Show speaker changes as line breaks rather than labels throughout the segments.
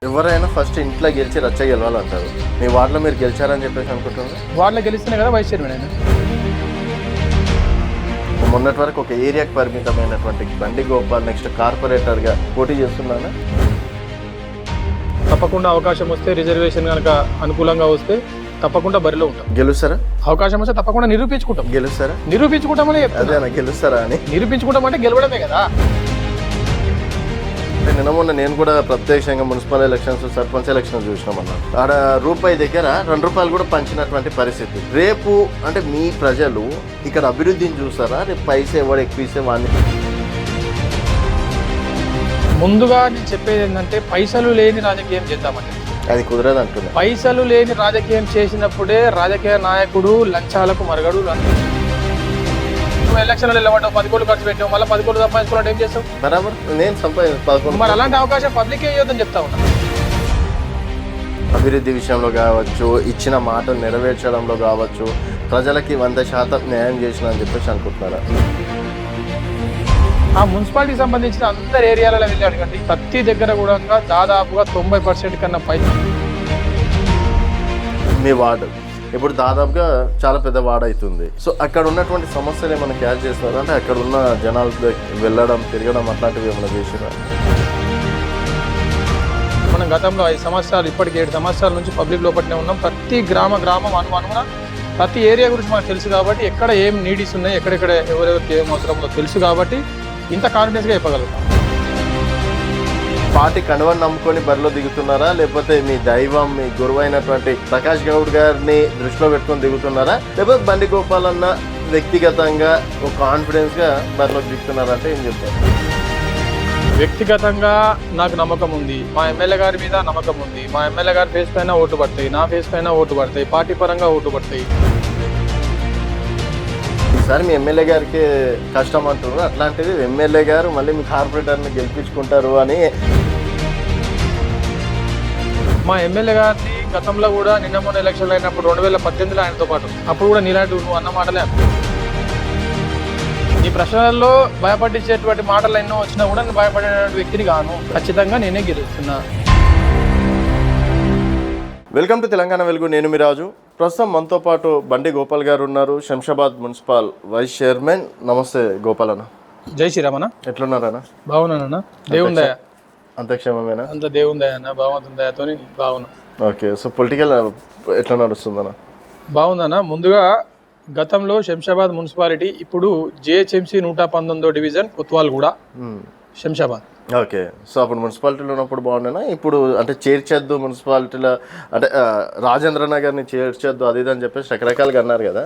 ఎవరైనా ఫస్ట్ ఇంట్లో గెలిచి రచ్చ గెలవాలంటారు. మీ వార్డులో మీరు గెలిచారని చెప్పేసి అనుకుంటున్నారు.
వార్డులో గెలిస్తేనే కదా వైస్ చైర్మన్ అయినా.
మొన్నటి వరకు ఒక ఏరియాకి పరిమితమైనటువంటి బండి గోపాల్ నెక్స్ట్ కార్పొరేటర్గా పోటీ చేస్తున్నాను.
తప్పకుండా అవకాశం వస్తే, రిజర్వేషన్ కనుక అనుకూలంగా వస్తే తప్పకుండా బరిలో ఉంటాం.
గెలుస్తారా?
అవకాశం వస్తే తప్పకుండా నిరూపించుకుంటాం.
గెలుస్తారా?
నిరూపించుకుంటామని
అదేనా గెలుస్తారా అని?
నిరూపించుకుంటామంటే గెలవడమే కదా.
నిన్న మొన్న నేను కూడా ప్రత్యక్షంగా మున్సిపల్ ఎలక్షన్స్, సర్పంచ్ ఎలక్షన్స్ చూసినామన్నా. ఆడ రూపాయి దగ్గర ₹2 కూడా పంచినటువంటి పరిస్థితి. రేపు అంటే మీ ప్రజలు ఇక్కడ అభివృద్ధిని చూస్తారా? రేపు పైసా ఎవడు ఎక్కువ వాడిని?
ముందుగా నేను చెప్పేది ఏంటంటే, పైసలు లేని రాజకీయం చేద్దామంటే
అది కుదరదు అంటున్నా.
పైసలు లేని రాజకీయం చేసినప్పుడే రాజకీయ నాయకుడు లంచాలకు మరగడు. ఎలక్షన్లో నిలబడ్డావు, 10 కోట్లు ఖర్చు పెట్టావు, మళ్ళీ 10 కోట్లు సంపాదించుకున్నట్టు ఏం చేస్తావు?
బరాబర్ నేను సంపాదించు.
మరి అలాంటి అవకాశం పబ్లిక్ ఇవ్వద్దని చెప్తా ఉన్నా.
అభివృద్ధి విషయంలో కావచ్చు, ఇచ్చిన మాటలు నెరవేర్చడంలో కావచ్చు, ప్రజలకి 100% న్యాయం చేసిన అని చెప్పేసి అనుకుంటున్నారా?
ఆ మున్సిపాలిటీకి సంబంధించిన అందరి ఏరియాలలో వెళ్ళి అడగండి, ప్రతి దగ్గర కూడా దాదాపుగా 90% కన్నా పై. మీ
వార్డు ఇప్పుడు దాదాపుగా చాలా పెద్ద వార్డు అవుతుంది. సో అక్కడ ఉన్నటువంటి సమస్యలు ఏమైనా క్యాచ్ చేస్తున్నారు అంటే అక్కడ ఉన్న జనాలు వెళ్ళడం, తిరగడం అట్లాంటివి ఏమైనా చేసినా?
మనం గతంలో 5 సంవత్సరాలు, ఇప్పటికి 7 సంవత్సరాల నుంచి పబ్లిక్ లోపలనే ఉన్నాం. ప్రతి గ్రామం అనుమానం ప్రతి ఏరియా గురించి మనకు తెలుసు కాబట్టి, ఎక్కడ ఏం నీడ్స్ ఉన్నాయి, ఎక్కడెక్కడ ఎవరెవరికి ఏం అవసరమో తెలుసు కాబట్టి ఇంత కాన్ఫిడెన్స్గా చెప్పగలుగుతాం.
పార్టీ కండువాన్ని నమ్ముకొని బరిలో దిగుతున్నారా, లేకపోతే మీ దైవం, మీ గురువు అయినటువంటి ప్రకాష్ గౌడ్ గారిని దృష్టిలో పెట్టుకొని దిగుతున్నారా, లేకపోతే బండి గోపాల్ అన్న వ్యక్తిగతంగా ఒక కాన్ఫిడెన్స్గా బరిలోకి దిగుతున్నారా అంటే ఏం చెప్తారు?
వ్యక్తిగతంగా నాకు నమ్మకం ఉంది, మా ఎమ్మెల్యే గారి మీద నమ్మకం ఉంది. మా ఎమ్మెల్యే గారి ఫేస్ పైన ఓటు పడతాయి, నా ఫేస్ పైన ఓటు పడతాయి, పార్టీ పరంగా ఓటు పడతాయి.
ఈసారి మీ ఎమ్మెల్యే గారికి కష్టం అంటున్నారు, అట్లాంటిది ఎమ్మెల్యే గారు మళ్ళీ మీ కార్పొరేటర్ని గెలిపించుకుంటారు అని.
మా ఎమ్మెల్యే గారిని గతంలో కూడా నిన్న మొన్న ఎలక్షన్లు అయినప్పుడు 2018లో ఆయనతో పాటు, అప్పుడు కూడా నీలాంటి నువ్వు అన్న మాటలే. ఈ ప్రశ్నలలో భయపడించేటువంటి మాటలు ఎన్నో వచ్చినా కూడా నేను భయపడే వ్యక్తిని కాను. ఖచ్చితంగా నేనే గెలుస్తున్నా.
వెల్కమ్ టు తెలంగాణ వెలుగు. నేను మీ రాజు. ప్రస్తుతం మనతో పాటు బండి గోపాల్ గారు ఉన్నారు, శంషాబాద్ మున్సిపల్ వైస్ చైర్మన్. నమస్తే గోపాల్ అన్న.
జై శ్రీరామన్న.
ఎట్లున్నారన్న?
బాగున్నానన్న, దేవుని దయ.
అంత క్షేమమేనా? అంత
దేవుని దయ అన్న, భగవంతుని దయతో బాగున్నా.
ఓకే. సో పొలిటికల్ ఎట్లా నడుస్తుందన్న?
బాగుందన్న. ముందుగా గతంలో శంషాబాద్ మున్సిపాలిటీ, ఇప్పుడు జిహెచ్ఎంసీ 119వ డివిజన్ కొత్వాల్ కూడా శంషాబాద్.
ఓకే. సో అప్పుడు మున్సిపాలిటీలో ఉన్నప్పుడు బాగుండేనా? ఇప్పుడు అంటే చేర్చేద్దు మున్సిపాలిటీలో, అంటే రాజేంద్ర నగర్ని చేర్చేద్దు అది ఇది అని చెప్పేసి రకరకాలుగా అన్నారు కదా.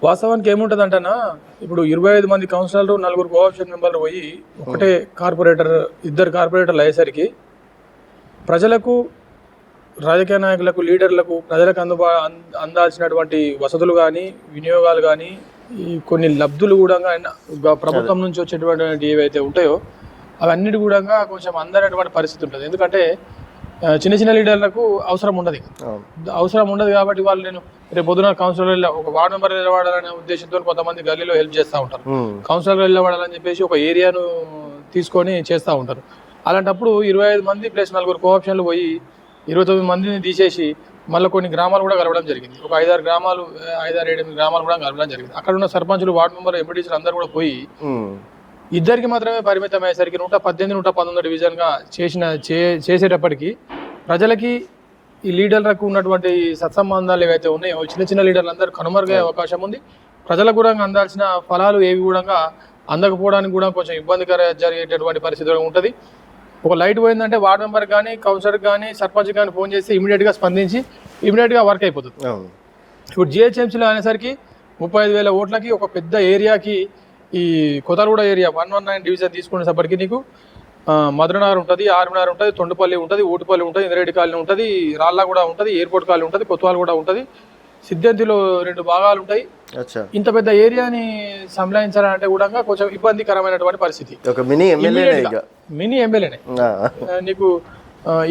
వాస్తవానికి ఏముంటుంది అంటేనా, ఇప్పుడు 25 మంది కౌన్సిలర్లు, 4 కోఆప్షన్ మెంబర్లు పోయి ఒకటే కార్పొరేటర్, 2 కార్పొరేటర్లు అయ్యేసరికి ప్రజలకు, రాజకీయ నాయకులకు, లీడర్లకు, ప్రజలకు అందాల్సినటువంటి వసతులు కానీ, వినియోగాలు కానీ, ఈ కొన్ని లబ్ధులు కూడా ప్రభుత్వం నుంచి వచ్చేటువంటి ఏవైతే ఉంటాయో అవన్నిటి కూడా కొంచెం అందనటువంటి పరిస్థితి ఉంటుంది. ఎందుకంటే చిన్న చిన్న లీడర్లకు అవసరం ఉండదు కాబట్టి వాళ్ళు, నేను రేపు పొద్దున కౌన్సిలర్ ఒక వార్డు మెంబర్ నిలబడాలనే ఉద్దేశంతో కొంతమంది గల్లీలో హెల్ప్ చేస్తూ ఉంటారు. కౌన్సిలర్ నిలబడాలని చెప్పేసి ఒక ఏరియాను తీసుకొని చేస్తూ ఉంటారు. అలాంటప్పుడు 25 మంది ప్లస్ 4 కోఆప్షన్లు పోయి 29 మందిని తీసేసి మళ్ళీ కొన్ని గ్రామాలు కూడా కలవడం జరిగింది. ఒక 5-6 గ్రామాలు, 5-6-7 గ్రామాలు కూడా కలవడం జరిగింది. అక్కడ ఉన్న సర్పంచులు, వార్డు మెంబర్, ఎంపీటీసీలు అందరూ కూడా పోయి 2కి మాత్రమే పరిమితం అయ్యేసరికి 118, 119 డివిజన్గా చేసేటప్పటికి ప్రజలకి, ఈ లీడర్లకు ఉన్నటువంటి సత్సంబంధాలు ఏవైతే ఉన్నాయో చిన్న చిన్న లీడర్లు అందరూ కనుమరుగే అవకాశం ఉంది. ప్రజలకు కూడా అందాల్సిన ఫలాలు ఏవి కూడా అందకపోవడానికి కూడా కొంచెం ఇబ్బందికర జరిగేటటువంటి పరిస్థితి ఉంటుంది. ఒక లైట్ పోయిందంటే వార్డు మెంబర్ కానీ, కౌన్సిలర్ కానీ, సర్పంచ్ కానీ ఫోన్ చేసి ఇమీడియట్గా స్పందించి ఇమీడియట్గా వర్క్ అయిపోతుంది. ఇప్పుడు జిహెచ్ఎంసీలో అనేసరికి 35,000 ఓట్లకి ఒక పెద్ద ఏరియాకి, ఈ కొత్తగూడ ఏరియా 119 డివిజన్ తీసుకునేసప్పటికి నీకు మధురనగర్ ఉంటుంది, ఆర్మీనగర్ ఉంటుంది, తొండపల్లి ఉంటుంది, ఊటిపల్లి ఉంటుంది, ఇంద్రెడ్డి కాలనీ ఉంటుంది, రాళ్ళ కూడా ఉంటుంది, ఎయిర్పోర్ట్ కాలనీ ఉంటుంది, కొత్తవాల్ కూడా ఉంటుంది, సిద్ధాంతిలో 2 భాగాలు ఉంటాయి. ఇంత పెద్ద ఏరియాని సంలాయించాలంటే కూడా కొంచెం ఇబ్బందికరమైనటువంటి పరిస్థితి. మినీ ఎమ్మెల్యేనే నీకు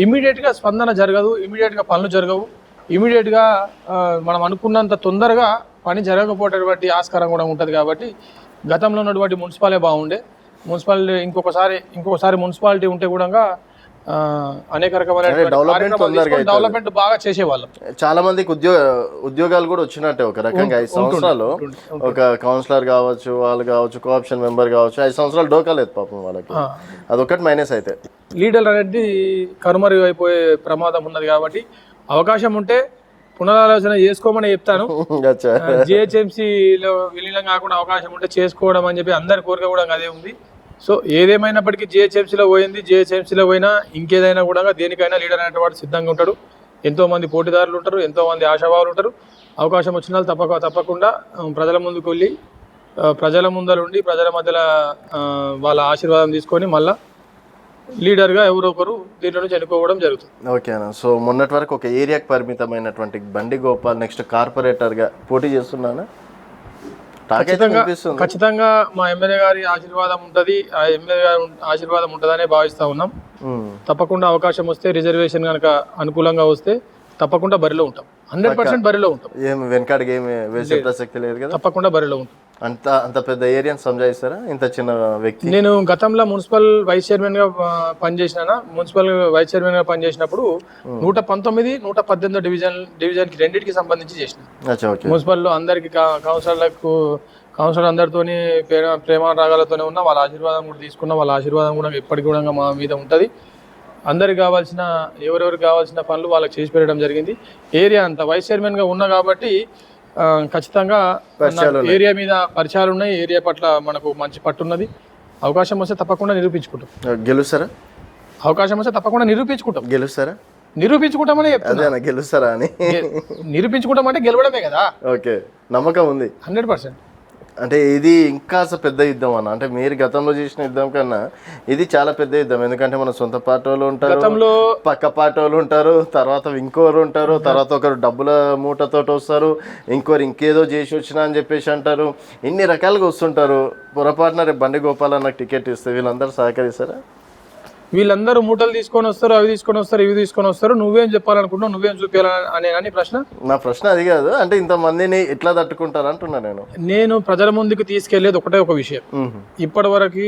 ఇమీడియట్గా స్పందన జరగదు, ఇమీడియట్గా పనులు జరగవు, ఇమీడియట్గా మనం అనుకున్నంత తొందరగా పని జరగకపోయేటువంటి ఆస్కారం కూడా ఉంటుంది. కాబట్టి గతంలో ఉన్నటువంటి మున్సిపాలిటీ బాగుండే, మున్సిపాలిటీ ఇంకొకసారి మున్సిపాలిటీ ఉంటే కూడా అనేక రకమైన డెవలప్మెంట్ బాగా చేసేవాళ్ళం.
చాలా మందికి ఉద్యోగాలు కూడా వచ్చినట్టే ఒక రకంగా 5 సంవత్సరాలు ఒక కౌన్సిలర్ కావచ్చు, వాళ్ళు కావచ్చు, కోఆప్షన్ మెంబర్ కావచ్చు, 5 సంవత్సరాలు డోకాలేదు పాపం వాళ్ళకి. అదొకటి మైనస్. అయితే
లీడర్ అనేది కనుమరుగైపోయే ప్రమాదం ఉన్నది కాబట్టి అవకాశం ఉంటే పునరాలోచన చేసుకోమని చెప్తాను. జిహెచ్ఎంసీలో విలీనం కాకుండా అవకాశం ఉంటే చేసుకోవడం అని చెప్పి అందరి కోరిక కూడా అదే ఉంది. సో ఏదేమైనప్పటికీ జిహెచ్ఎంసీలో పోయింది, జిహెచ్ఎంసీలో పోయినా ఇంకేదైనా కూడా దేనికైనా లీడర్ అనేటువంటి సిద్ధంగా ఉంటాడు. ఎంతోమంది పోటీదారులు ఉంటారు, ఎంతోమంది ఆశావాహులు ఉంటారు. అవకాశం వచ్చిన వాళ్ళు తప్పకుండా ప్రజల ముందుకు వెళ్ళి ప్రజల ముందరుండి ప్రజల మధ్యలో వాళ్ళ ఆశీర్వాదం తీసుకొని మళ్ళీ లీడర్గా ఎవరో ఒకరు దీంట్లో నుంచి ఎన్నుకోవడం జరుగుతుంది.
ఓకేనా. సో మొన్నటి వరకు ఒక ఏరియాకి పరిమితమైనటువంటి బండి గోపాల్ నెక్స్ట్ కార్పొరేటర్గా పోటీ చేస్తున్నానా?
ఖచ్చితంగా మా ఎమ్మెల్యే గారి ఆశీర్వాదం ఉంటుంది, ఆ ఎమ్మెల్యే గారి ఆశీర్వాదం ఉంటుందనే భావిస్తా ఉన్నాం. తప్పకుండా అవకాశం వస్తే, రిజర్వేషన్ కనుక అనుకూలంగా వస్తే తప్పకుండా బరిలో ఉంటాం. 100% బరిలో ఉంటాం.
ఏం వెనకాడికి ఏమి వేసే ప్రసక్తి లేదు కదా?
తప్పకుండా బరిలో ఉంటాం.
అంత పెద్ద ఏరియాని సంజాయిస్తారా ఇంత చిన్న వ్యక్తి?
నేను గతంలో మున్సిపల్ వైస్ చైర్మన్ గా పనిచేసిన, మున్సిపల్ వైస్ చైర్మన్ గా పనిచేసినప్పుడు 119, 118 డివిజన్ కి రెండింటికి సంబంధించి చేసిన. మున్సిపల్లో అందరికి కౌన్సిలర్ అందరితోని ప్రేమ రాగాలతోనే ఉన్న వాళ్ళ ఆశీర్వాదం కూడా తీసుకున్న, వాళ్ళ ఆశీర్వాదం కూడా ఎప్పటికి కూడా మా మీద ఉంటుంది. అందరికి కావాల్సిన ఎవరెవరికి కావాల్సిన పనులు వాళ్ళకి చేసి పెట్టడం జరిగింది. ఏరియా అంతా వైస్ చైర్మన్ గా ఉన్నా కాబట్టి ఖచ్చితంగా ఏరియా మీద పరిచయాలు ఉన్నాయి, ఏరియా పట్ల మనకు మంచి పట్టున్నది. అవకాశం వస్తే తప్పకుండా నిరూపించుకుంటాం.
గెలుస్తారా?
అవకాశం వస్తే తప్పకుండా నిరూపించుకుంటాం.
గెలుస్తారా?
నిరూపించుకుంటామని చెప్తాను.
గెలుస్తారా అని
నిరూపించుకుంటాం అంటే గెలవడమే కదా.
ఓకే, నమ్మకం ఉంది
100%.
అంటే ఇది ఇంకా పెద్ద యుద్ధం అన్న. అంటే మీరు గతంలో చేసిన యుద్ధం కన్నా ఇది చాలా పెద్ద యుద్ధం. ఎందుకంటే మన సొంత పార్టీ వాళ్ళు ఉంటారు, పక్క పార్టీ వాళ్ళు ఉంటారు, తర్వాత ఇంకోరు ఉంటారు, తర్వాత ఒకరు డబ్బుల మూటతో వస్తారు, ఇంకోరు ఇంకేదో చేసి వచ్చినా అని చెప్పేసి అంటారు. ఇన్ని రకాలుగా వస్తుంటారు. పొరపాటున రేపు బండి గోపాల్ అన్నకు టికెట్ ఇస్తే వీళ్ళందరూ సహకరిస్తారా?
వీళ్ళందరూ మూటలు తీసుకొని వస్తారు, అవి తీసుకొని వస్తారు, ఇవి తీసుకొని వస్తారు. నువ్వేం చెప్పాలనుకుంటున్నావు, నువ్వేం చూపించాలని అని ప్రశ్న.
నా ప్రశ్న అది కాదు. అంటే ఇంతమందిని ఎట్లా తట్టుకుంటారు అంటున్నా.
నేను ప్రజల ముందుకు తీసుకెళ్లేది ఒకటే ఒక విషయం. ఇప్పటి వరకు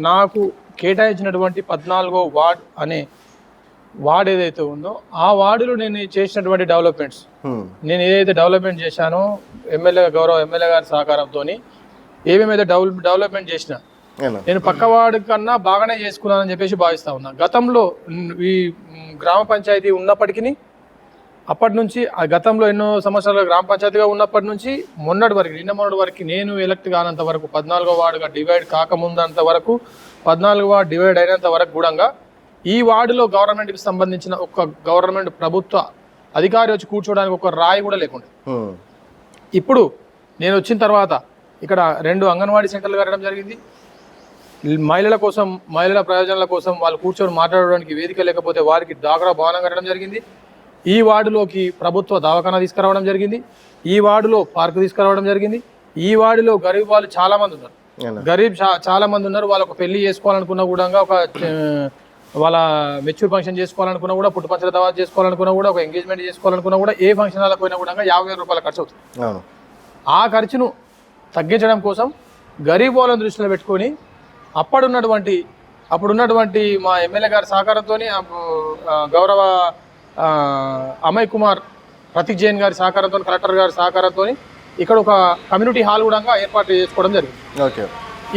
నాకు కేటాయించినటువంటి 14వ వార్డ్ అనే వార్డ్ ఏదైతే ఉందో ఆ వార్డులో నేను చేసినటువంటి డెవలప్మెంట్స్, నేను ఏదైతే డెవలప్మెంట్ చేశానో గౌరవ ఎమ్మెల్యే గారి సహకారంతో ఏమేమైతే డెవలప్మెంట్ చేసినా నేను పక్కవాడి కన్నా బాగానే చేసుకున్నానని చెప్పేసి భావిస్తా ఉన్నా. గతంలో ఈ గ్రామ పంచాయతీ ఉన్నప్పటికీ అప్పటి నుంచి ఆ గతంలో ఎన్నో సంవత్సరాలు గ్రామ పంచాయతీగా ఉన్నప్పటి నుంచి మొన్నటి వరకు నేను ఎలక్ట్ కానంత వరకు 14వ వార్డుగా డివైడ్ కాకముందంత వరకు 14వ వార్డు డివైడ్ అయినంత వరకు కూడా ఈ వార్డులో గవర్నమెంట్కి సంబంధించిన ఒక గవర్నమెంట్ ప్రభుత్వ అధికారి వచ్చి కూర్చోడానికి ఒక రాయి కూడా లేకుండా, ఇప్పుడు నేను వచ్చిన తర్వాత ఇక్కడ 2 అంగన్వాడీ సెంటర్లు కట్టడం జరిగింది. మహిళల కోసం, మహిళల ప్రయోజనాల కోసం వాళ్ళు కూర్చొని మాట్లాడడానికి వేదిక లేకపోతే వారికి డాక్రా భవనం కట్టడం జరిగింది. ఈ వార్డులోకి ప్రభుత్వ దవాఖానా తీసుకురావడం జరిగింది. ఈ వార్డులో పార్కు తీసుకురావడం జరిగింది. ఈ వార్డులో గరీబ్ వాళ్ళు చాలా మంది ఉన్నారు. చాలా మంది ఉన్నారు. వాళ్ళకు పెళ్లి చేసుకోవాలనుకున్నా కూడా, ఒక వాళ్ళ మెచ్యూర్ ఫంక్షన్ చేసుకోవాలనుకున్నా కూడా, పుట్టుపంచల దావా చేసుకోవాలనుకున్నా కూడా, ఒక ఎంగేజ్మెంట్ చేసుకోవాలనుకున్నా కూడా, ఏ ఫంక్షన్ వాళ్ళకి పోయినా కూడా 50,000 రూపాయల ఖర్చు అవుతుంది. ఆ ఖర్చును తగ్గించడం కోసం గరీబ్ వాళ్ళని దృష్టిలో పెట్టుకొని అప్పుడున్నటువంటి మా ఎమ్మెల్యే గారి సహకారంతో, గౌరవ అమయ్ కుమార్ ప్రతీక్ జైన్ గారి సహకారంతో, కలెక్టర్ గారి సహకారంతో ఇక్కడ ఒక కమ్యూనిటీ హాల్ కూడా ఏర్పాటు చేసుకోవడం జరిగింది.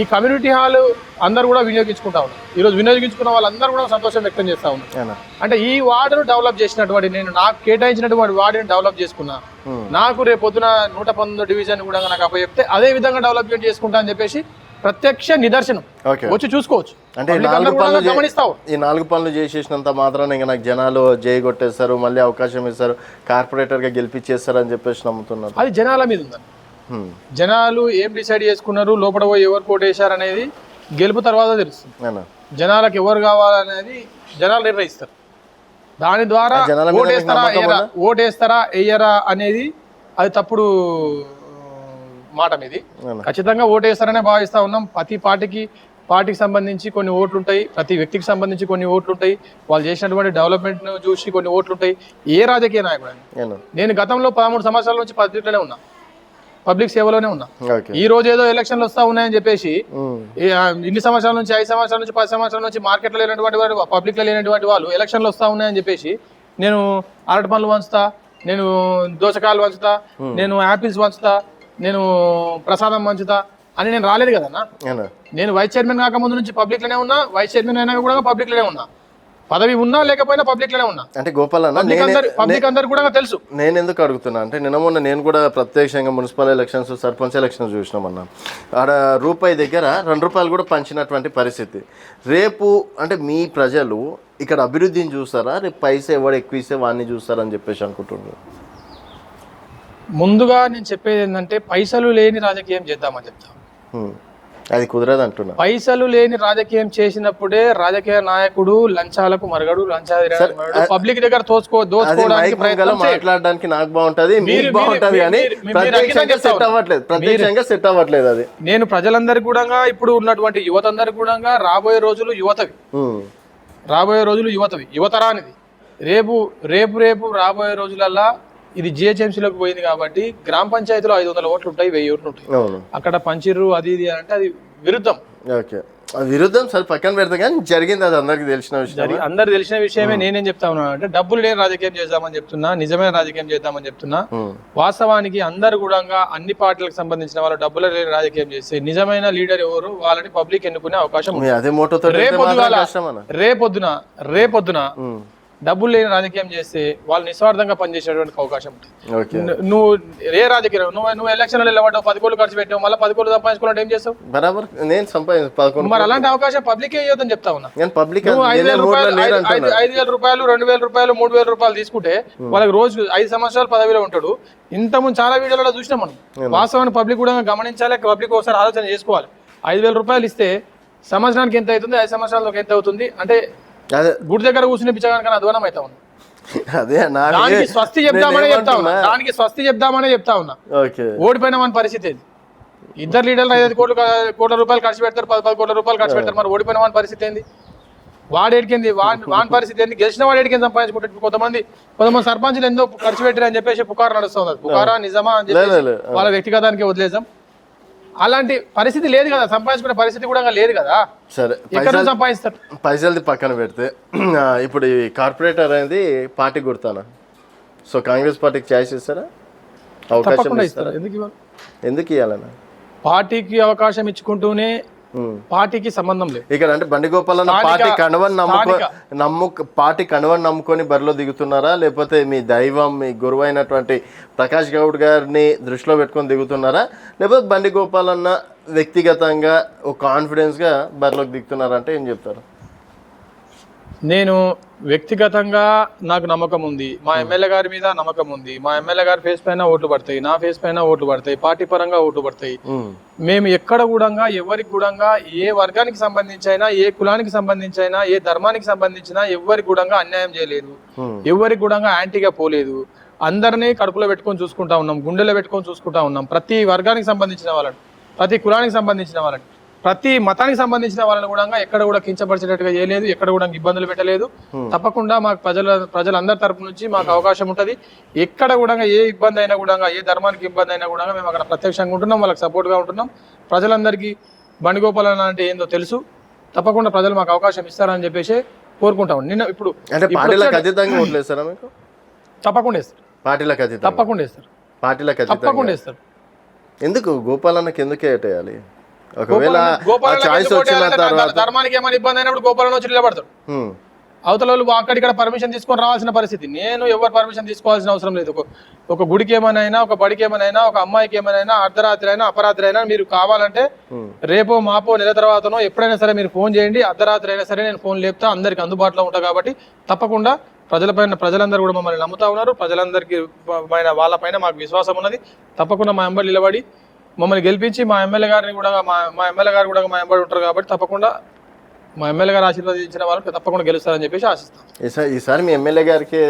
ఈ కమ్యూనిటీ హాల్ అందరూ కూడా వినియోగించుకుంటా ఉన్నారు. ఈరోజు వినియోగించుకున్న వాళ్ళందరూ కూడా సంతోషం వ్యక్తం చేస్తూ ఉన్నారు. అంటే ఈ వార్డును డెవలప్ చేసినటువంటి, నేను నాకు కేటాయించినటువంటి వార్డుని డెవలప్ చేసుకున్నా, నాకు రేపు పొద్దున 119 డివిజన్ కూడా నాకు అప్పచెప్తే అదే విధంగా డెవలప్మెంట్ చేసుకుంటా అని చెప్పేసి ప్రత్యక్ష నిదర్శనం. వచ్చి చూసుకోవచ్చు.
అంటే ఈ 4 పనులు చేసేసినంత మాత్రాన ఇంకా నాకు జనాలు జై కొట్టేస్తారు, మళ్ళీ అవకాశం ఇస్తారు, కార్పొరేటర్గా గెలిపించేస్తారు అని చెప్పేసి నమ్ముతున్నారు.
అది జనాల మీద ఉందని. జనాలు ఏం డిసైడ్ చేసుకున్నారు, లోపల పోయి ఎవరు కోటేశారు అనేది గెలుపు తర్వాత తెలుస్తుంది. జనాలకు ఎవరు కావాలనేది జనాలు నిర్ణయిస్తారు. దాని ద్వారా ఓటేస్తారా వేయరా అనేది అది తప్పుడు మాట మీది. ఖచ్చితంగా ఓటేస్తారనే భావిస్తా ఉన్నాం. ప్రతి పార్టీకి సంబంధించి కొన్ని ఓట్లు ఉంటాయి, ప్రతి వ్యక్తికి సంబంధించి కొన్ని ఓట్లు ఉంటాయి, వాళ్ళు చేసినటువంటి డెవలప్మెంట్ చూసి కొన్ని ఓట్లు ఉంటాయి. ఏ రాజకీయ నాయకుడు, నేను గతంలో 13 సంవత్సరాల నుంచి పదవిలోనే ఉన్నా. పబ్లిక్ సేవలోనే ఉన్నా. ఈ రోజు ఏదో ఎలక్షన్లు వస్తా ఉన్నాయని చెప్పేసి ఇన్ని సంవత్సరాల నుంచి 5 సంవత్సరాల నుంచి 10 సంవత్సరాల నుంచి మార్కెట్లో లేనటువంటి వారు, పబ్లిక్ లో లేనటువంటి వాళ్ళు ఎలక్షన్లు వస్తా ఉన్నాయని చెప్పేసి నేను అరటి పండ్లు వంచుతా, నేను దోసకాయలు వంచుతా, నేను యాపిల్స్ వంచుతా, నేను ప్రసాదం వంచుతా అని నేను రాలేదు కదన్నా. నేను వైస్ చైర్మన్ కాకముందు నుంచి పబ్లిక్ లోనే ఉన్నా, వైస్ చైర్మన్ అయినా కూడా పబ్లిక్ లోనే ఉన్నా, పదవి ఉన్నా లేకపోయినా పబ్లిక్ లోనే ఉన్నా.
అంటే గోపాల్
పబ్లిక్ అందరు కూడా తెలుసు.
నేను ఎందుకు అడుగుతున్నా అంటే మొన్న నేను కూడా ప్రత్యక్షంగా మున్సిపల్ ఎలక్షన్స్, సర్పంచ్ ఎలక్షన్స్ చూసినామన్నా. ఆడ రూపాయి దగ్గర 2 రూపాయలు కూడా పంచినటువంటి పరిస్థితి. రేపు అంటే మీ ప్రజలు ఇక్కడ అభివృద్ధిని చూస్తారా, రేపు పైసా ఎవడు ఎక్కువ ఇస్తే వాడిని చూస్తారని చెప్పేసి అనుకుంటున్నారు?
ముందుగా నేను చెప్పేది ఏంటంటే పైసలు లేని రాజకీయం చేద్దామని చెప్తాను.
అది కుదరదు అంటున్నా.
పైసలు లేని రాజకీయం చేసినప్పుడే రాజకీయ నాయకుడు లంచాలకు మరగడు, పబ్లిక్ దగ్గర దోచుకోవడానికి
మాట్లాడడానికి నాకు బాగుంటది, మీకు బాగుంటది, కానీ ప్రత్యక్షంగా సెట్ అవ్వట్లేదు, ప్రత్యక్షంగా సెట్ అవ్వట్లేదు. అది
నేను ప్రజలందరికీ కూడా, ఇప్పుడు ఉన్నటువంటి యువత అందరికి కూడా రాబోయే రోజులు యువతవి, యువతరానిది. రేపు రేపు రేపు రాబోయే రోజులల్లా ఇది జిహెచ్ఎంసీలోకి పోయింది కాబట్టి గ్రామ పంచాయతీలో 500 ఓట్లు ఉంటాయి, 1000 ఓట్లు ఉంటాయి. అక్కడ పంచిర్రు అది ఇది అంటే అది విరుద్ధం.
విరుద్ధం సరే పక్కన పెడతా, కానీ జరిగింది అది అందరికి తెలిసిన విషయం,
అందరికి తెలిసిన విషయమే. నేనేం చెప్తా ఉన్నా అంటే డబ్బులు లేని రాజకీయం చేద్దామని చెప్తున్నా, నిజమైన రాజకీయం చేద్దామని చెప్తున్నా. వాస్తవానికి అందరు కూడా అన్ని పార్టీలకు సంబంధించిన వాళ్ళు డబ్బులు లేని రాజకీయం చేస్తే నిజమైన లీడర్ ఎవరు వాళ్ళని పబ్లిక్ ఎన్నుకునే అవకాశం రేపొద్దున డబ్బులు లేని రాజకీయం చేస్తే వాళ్ళు నిస్వార్థంగా పనిచేసేటువంటి అవకాశం ఉంటుంది. నువ్వు ఏ రాజకీయం నువ్వు ఎలక్షన్లో నిలబడ్డావు, 10 కోట్లు ఖర్చు పెట్టావు, మళ్ళీ 10 కోట్లు సంపాదించుకోవాలంటే ఏం చేస్తావు?
బరాబర్ నేను సంపాదించు.
మరి అలాంటి అవకాశం పబ్లిక్ ఇవ్వదని చెప్తా ఉన్నా.
5,000 రూపాయలు,
2,000 రూపాయలు, 3,000 రూపాయలు తీసుకుంటే వాళ్ళకి రోజు 5 సంవత్సరాలు పదవిలో ఉంటాడు. ఇంతకుముందు చాలా వీడియోలలో చూసినాం మనం. వాస్తవాన్ని పబ్లిక్ కూడా గమనించాలి, పబ్లిక్ ఒకసారి ఆలోచన చేసుకోవాలి. 5,000 రూపాయలు ఇస్తే సంవత్సరానికి ఎంత అవుతుంది, 5 సంవత్సరాలకు ఎంత అవుతుంది అంటే గుడి దగ్గర కూర్చుని పిచ్చగానికన్నా అధ్వానం అవుతా ఉన్నా. దానికి స్వస్తి చెప్దామనే చెప్తా ఉన్నా. ఓడిపోయిన మన పరిస్థితి ఏంది? ఇద్దరు లీడర్లు 5 కోట్ల రూపాయలు ఖర్చు పెడతారు, 10 కోట్ల రూపాయలు ఖర్చు పెడతారు. మరి ఓడిపోయిన మన పరిస్థితి ఏంది? వాడేడికింది వాని పరిస్థితి ఏంది? గెలిచిన వాడు ఏడికి సంపాదించుకుంటారు. కొంతమంది సర్పంచులు ఎంతో ఖర్చు పెట్టారు అని చెప్పేసి పుకారు నడుస్తుంది. పుకారా నిజమా అని చెప్పి వాళ్ళ వ్యక్తిగతానికి వదిలేసాం. అలాంటి పరిస్థితి లేదు కదా, సంపాదించుకునే పరిస్థితి కూడా లేదు కదా.
సరే
ఎక్కడ సంపాదిస్తారు?
పైసలది పక్కన పెడితే ఇప్పుడు ఈ కార్పొరేటర్ అనేది పార్టీ గుర్తానా? సో కాంగ్రెస్ పార్టీకి ఛాయిస్ ఇస్తారా? అవకాశం ఇస్తారా? ఎందుకు ఇవ్వాలన్నా?
పార్టీకి అవకాశం ఇచ్చుకుంటూనే పార్టీకి సంబంధం లేదు
ఇక్కడ. అంటే బండి గోపాల్ అన్న పార్టీ కణవని నమ్ముకొని బరిలో దిగుతున్నారా, లేకపోతే మీ దైవం, మీ గురువు అయినటువంటి ప్రకాష్ గౌడ్ గారిని దృష్టిలో పెట్టుకొని దిగుతున్నారా, లేకపోతే బండి గోపాల్ అన్న వ్యక్తిగతంగా ఒక కాన్ఫిడెన్స్గా బరిలోకి దిగుతున్నారా అంటే ఏం చెప్తారు?
నేను వ్యక్తిగతంగా నాకు నమ్మకం ఉంది, మా ఎమ్మెల్యే గారి మీద నమ్మకం ఉంది. మా ఎమ్మెల్యే గారి ఫేస్ పైన ఓట్లు పడతాయి, నా ఫేస్ పైన ఓట్లు పడతాయి, పార్టీ పరంగా ఓట్లు పడతాయి. మేము ఎక్కడ కూడా ఎవరికి కూడా ఏ వర్గానికి సంబంధించి అయినా, ఏ కులానికి సంబంధించి అయినా, ఏ ధర్మానికి సంబంధించినా ఎవరికి కూడా అన్యాయం చేయలేదు, ఎవరికి కూడా యాంటీగా పోలేదు. అందరినీ కడుపులో పెట్టుకొని చూసుకుంటా ఉన్నాం, గుండెలో పెట్టుకొని చూసుకుంటా ఉన్నాం. ప్రతి వర్గానికి సంబంధించిన వాళ్ళని, ప్రతి కులానికి సంబంధించిన వాళ్ళని, ప్రతి మతానికి సంబంధించిన వాళ్ళని కూడా ఎక్కడ కూడా కించపరిచేటట్టుగా చేయలేదు, ఎక్కడ కూడా ఇబ్బందులు పెట్టలేదు. తప్పకుండా మాకు ప్రజలందరి తరపు నుంచి మాకు అవకాశం ఉంటుంది. ఎక్కడ కూడా ఏ ఇబ్బంది అయినా కూడా, ఏ ధర్మానికి ఇబ్బంది అయినా కూడా మేము అక్కడ ప్రత్యక్షంగా ఉంటున్నాం, వాళ్ళకి సపోర్ట్గా ఉంటున్నాం. ప్రజలందరికీ బండిగోపాల్ అంటే ఏందో తెలుసు. తప్పకుండా ప్రజలు మాకు అవకాశం ఇస్తారని చెప్పేసి కోరుకుంటాం. నిన్న ఇప్పుడు తప్పకుండా ఇస్తారు, తప్పకుండా ఇస్తారు.
ఎందుకు గోపాల్ అన్నకి ఎందుకు ఏటేయాలి? ఒకవేళ
ధర్మానికి ఏమైనా ఇబ్బంది అయినప్పుడు గోపాలను వచ్చి నిలబడతాడు. అవతల వాళ్ళు అక్కడిక్కడ పర్మిషన్ తీసుకొని రావాల్సిన పరిస్థితి. నేను ఎవరు పర్మిషన్ తీసుకోవాల్సిన అవసరం లేదు. ఒక గుడికి ఏమైనా, ఒక బడికి ఏమైనా, ఒక అమ్మాయికి ఏమైనా, అర్ధరాత్రి అయినా అపరాత్రి అయినా మీరు కావాలంటే రేపో మాపో నెల తర్వాతనో ఎప్పుడైనా సరే మీరు ఫోన్ చేయండి. అర్ధరాత్రి అయినా సరే నేను ఫోన్ లేపుతా, అందరికి అందుబాటులో ఉంటా. కాబట్టి తప్పకుండా ప్రజలందరూ కూడా మమ్మల్ని నమ్ముతా ఉన్నారు. ప్రజలందరికీ వాళ్ళపైన మాకు విశ్వాసం ఉన్నది. తప్పకుండా మా ఎంబడి నిలబడి మమ్మల్ని గెలిపించి మా ఎమ్మెల్యే గారిని కూడా మా ఎమ్మెల్యే గారు కూడా మా ఎంబడి ఉంటారు. కాబట్టి తప్పకుండా మా ఎమ్మెల్యే గారు ఆశీర్వదించిన వాళ్ళకి తప్పకుండా గెలుస్తారని చెప్పేసి ఆశిస్తాం.
ఈసారి మీ ఎమ్మెల్యే గారికి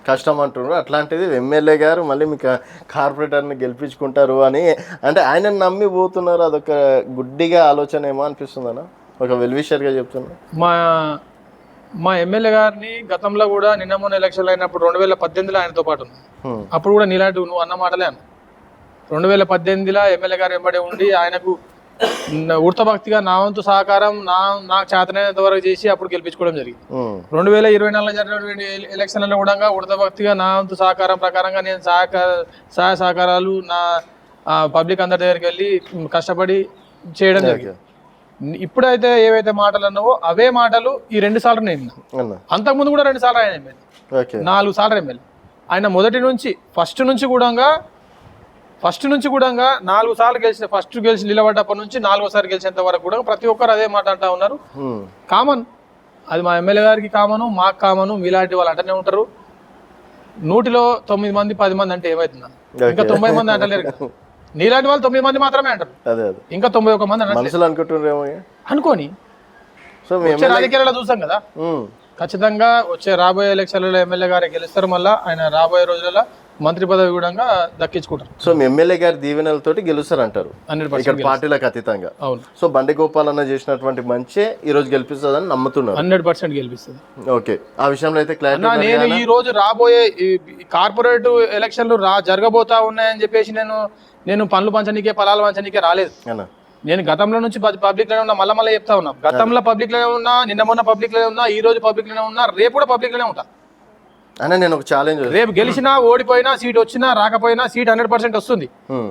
కష్టం అంటున్నారు, అట్లాంటిది ఎమ్మెల్యే గారు మళ్ళీ మీకు కార్పొరేటర్ని గెలిపించుకుంటారు అని అంటే ఆయన నమ్మి పోతున్నారు. అదొక గుడ్డిగా ఆలోచన ఏమో అనిపిస్తుందన్నా, ఒక వెల్విషర్గా చెప్తున్నా.
మా ఎమ్మెల్యే గారిని గతంలో కూడా నిన్న మొన్న ఎలక్షన్లు అయినప్పుడు 2018లో ఆయనతో పాటు ఉంది. అప్పుడు కూడా నీలాంటి నువ్వు అన్న మాటలే అన్న. 2018లో ఎమ్మెల్యే గారు వెంబడి ఉండి ఆయనకు ఉడతభక్తిగా నా వంతు సహకారం నాకు చేతనైనంత వరకు చేసి అప్పుడు గెలిపించుకోవడం జరిగింది. 2024 జరిగినటువంటి ఎలక్షన్లలో కూడా ఉడతభక్తిగా నా వంతు సహకారం ప్రకారంగా నేను సహాయ సహకారాలు నా పబ్లిక్ అందరి దగ్గరికి వెళ్ళి కష్టపడి చేయడం జరిగింది. ఇప్పుడైతే ఏవైతే మాటలు అన్నావో అవే మాటలు ఈ 2 సార్లు నేను అంతకుముందు కూడా 2 సార్లు ఆయన ఎమ్మెల్యే, 4 సార్లు ఎమ్మెల్యే. ఆయన మొదటి నుంచి ఫస్ట్ నుంచి కూడా 4 సార్లు గెలిచి నిలబడ్డప్పటి నుంచి 4వసారి గెలిచేంత వరకు కూడా ప్రతి ఒక్కరు అదే మాట అంటా ఉన్నారు. కామన్, అది మా ఎమ్మెల్యే గారికి కామను, మాకు కామను, మీలాంటి వాళ్ళు అంటనే ఉంటారు. 100లో 9 మంది 10 మంది అంటే ఏమవుతుందా? ఇంకా 90 మంది అంటలేరు. నీలాంటి వాళ్ళు 9 మంది మాత్రమే అంటారు, ఇంకా 91 మంది అనుకోని రాజకీయాలలో చూసాం కదా. ఖచ్చితంగా వచ్చే రాబోయే ఎలక్షన్లలో ఎమ్మెల్యే గారు గెలుస్తారు. మళ్ళీ ఆయన రాబోయే రోజులలో మంత్రి పదవి కూడా దక్కించుకుంటారు.
సో మీ ఎమ్మెల్యే గారి దీవెనలతోటి గెలుస్తారు అంటారు ఇక్కడ పార్టీలకు అతీతంగా.
అవును.
సో బండి గోపాల్ అన్న చేసినటువంటి మంచి ఈ రోజు గెలిపిస్తుందని నమ్ముతున్నారు.
100% గెలిపిస్తుంది.
ఓకే, ఆ విషయంలో అయితే క్లారిటీ.
నేను ఈ రోజు రాబోయే కార్పొరేట్ ఎలక్షన్లు జరగబోతా ఉన్నాయని చెప్పేసి నేను పనులు పంచనీకే పొలాలు పంచనీకే రాలేదు. నేను గతంలో నుంచి పబ్లిక్ లోనే ఉన్నా, మళ్ళీ చెప్తా ఉన్నా. గతంలో పబ్లిక్ లోనే ఉన్నా, నిన్న మొన్న పబ్లిక్ లోనే ఉన్నా, ఈ రోజు పబ్లిక్ లోనే ఉన్నా, రేపు కూడా పబ్లిక్ లోనే ఉంటా.
అన్న నేను ఒక ఛాలెంజ్,
రేపు గెలిచినా ఓడిపోయినా సీట్ వచ్చినా రాకపోయినా సీట్ 100% వస్తుంది.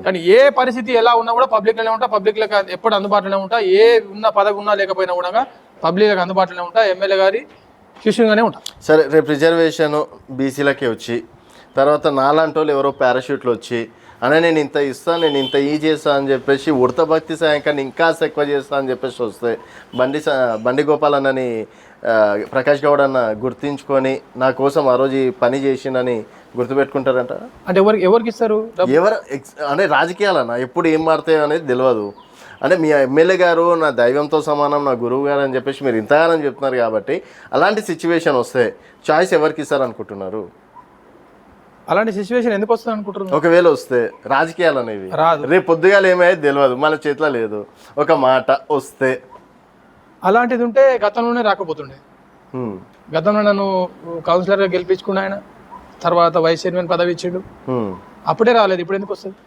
కానీ ఏ పరిస్థితి ఎలా ఉన్నా కూడా పబ్లిక్ లోనే ఉంటా, పబ్లిక్ ఎప్పుడు అందుబాటులోనే ఉంటా. ఏ ఉన్న పదవి ఉన్నా లేకపోయినా కూడా పబ్లిక్ అందుబాటులోనే ఉంటా, ఎమ్మెల్యే గారి శిష్యుగానే ఉంటా.
సరే, రేపు రిజర్వేషన్ బీసీలకే వచ్చి తర్వాత నాలాంటి వాళ్ళు ఎవరో పారాషూట్లు వచ్చి అనే నేను ఇంత ఇస్తాను, నేను ఇంత చేస్తా అని చెప్పేసి ఉడతభక్తి సాయం కానీ ఇంకా ఎక్కువ చేస్తా అని చెప్పేసి వస్తే బండి గోపాల్ అన్నని ప్రకాష్ గౌడ్ అన్న గుర్తించుకొని నా కోసం ఆ రోజు పని చేసిందని గుర్తుపెట్టుకుంటారంట.
అంటే ఎవరికి ఇస్తారు?
అంటే రాజకీయాలన్నా ఎప్పుడు ఏం మారుతాయో అనేది తెలియదు. అంటే మీ ఎమ్మెల్యే గారు నా దైవంతో సమానం, నా గురువు గారు అని చెప్పేసి మీరు ఇంతగానని చెప్తున్నారు కాబట్టి అలాంటి సిచ్యువేషన్ వస్తే చాయిస్ ఎవరికి ఇస్తారు అనుకుంటున్నారు?
అలాంటి సిచ్యువేషన్ ఎందుకు వస్తుంది అనుకుంటున్నారు?
ఒకవేళ వస్తే రాజకీయాలు అనేవి రేపు పొద్దుగాల ఏమయ్యేది తెలియదు, మన చేతిలో లేదు. ఒక మాట వస్తే
అలాంటిది ఉంటే గతంలోనే రాకపోతుండే. గతంలో నన్ను కౌన్సిలర్గా గెలిపించుకున్న ఆయన, తర్వాత వైస్ చైర్మన్ పదవి ఇచ్చిండు, అప్పుడే రాలేదు. ఇప్పుడు ఎందుకు వస్తుంది?